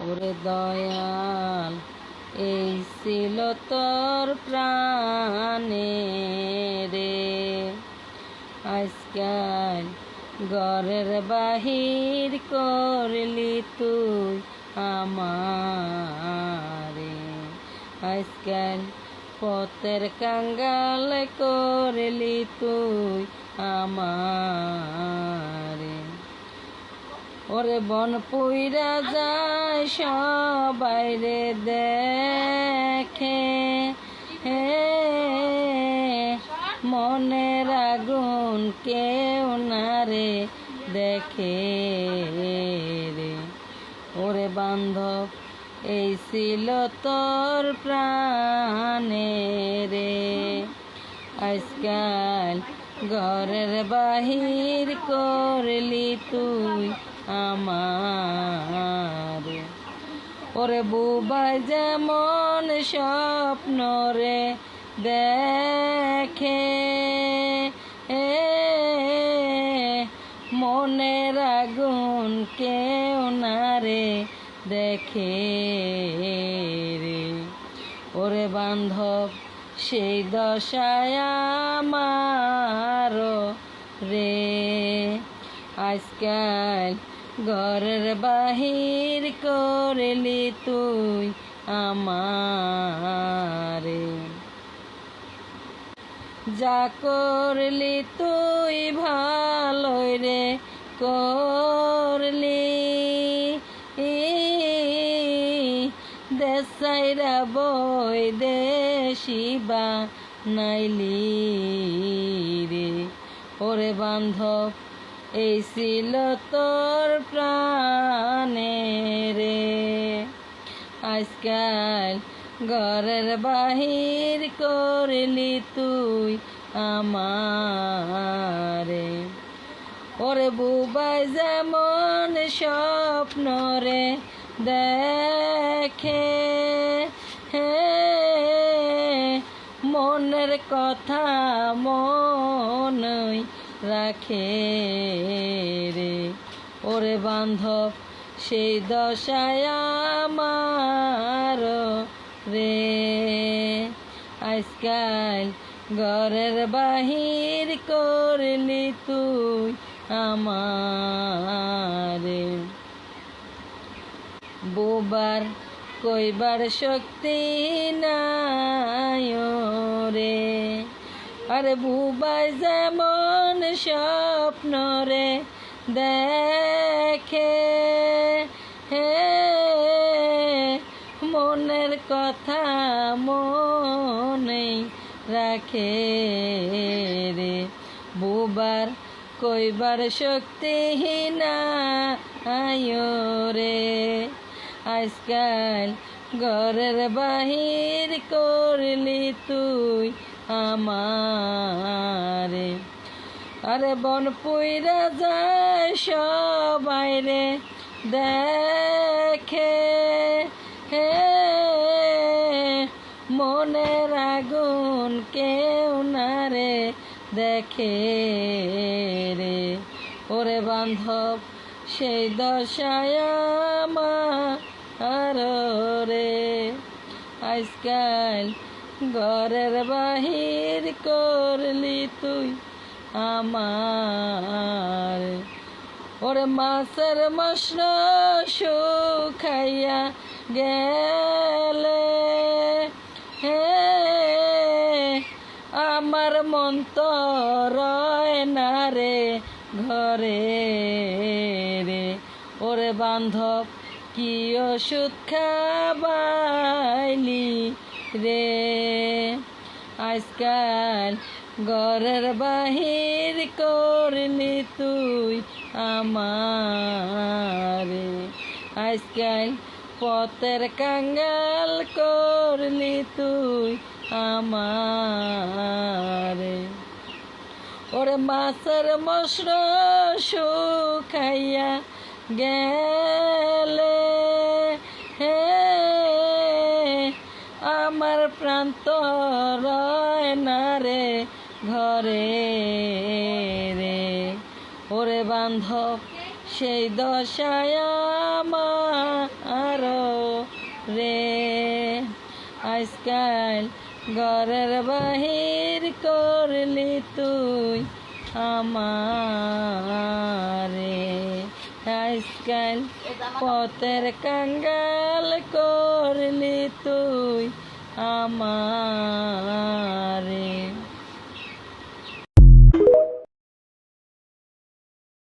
ওরে দয়াল এই ছিল তোর প্রাণে রে, আজকাল ঘরের বাহির করলি তুই আমারে, আজকাল পথের কাঙ্গাল করলি তুই আমারে। ওরে বন পুইরা যায় সবাই রে দেখে, হে মনের আগুন কেউ না রে দেখে রে। ওরে বান্ধব এই ছিল তোর প্রাণে রে, আজকাল ঘরের বাহির করলি তুই আমারে। ওরে বুবাই যেমন স্বপ্ন রে দেখে, মনের আগুন কেউ না রে দেখে রে। ওরে বান্ধব সেই দশায় আমার রে, আজকাল ঘরের বাহির করলি তুই আমারে। যা করলি তুই ভালোই রে করলি, দেশাইরা বই দেশি বানাইলি রে। ওরে বান্ধব এই ছিল তোর প্রাণে রে, আজকাল ঘরের বাহির করলি তুই আমারে। ওরে বুবাই যেমন স্বপ্ন রে দেখে, মনের কথা মনই রাখে রে। ওরে বান্ধব সেই দশায় আমার রে, আজকাল ঘরের বাহির করলি তুই আমারে। বুবার কইবার শক্তি নাই রে, আরে বুবাই যেমন স্বপ্ন রে দেখে, মনের কথা মনে রাখে রে। বুবার কইবার শক্তি নাই রে, আজকাল ঘরের বাহির করলি তুই আমারে। আরে বন পুইরা যায় সবাই রে দেখে, মনের আগুন কেউ না রে দেখে রে। ওরে বান্ধব সেই দশায় আমার রে, আজকাল ঘরের বাহির করলি তুই আমার। ওরে মাছের মশন শুকাইয়া গেলে, আমার মন তো রয় না রে ঘরে রে। ওরে বান্ধব কি ওষুধ খাবাইলি রে, আজকাল ঘরের বাহির করলি তুই আমারে, আজকাল পথের কাঙ্গাল করলি তুই আমারে। ওরে মাছের মশর শুকাইয়া গেলে, আমার প্রান্ত রয় না রে ঘরে রে। ওরে বান্ধব সেই দশায় আমার আজকাল ঘরের বাহির করলি তুই আমারে, আজকাল পথের কাঙ্গাল করলি তুই আমারে।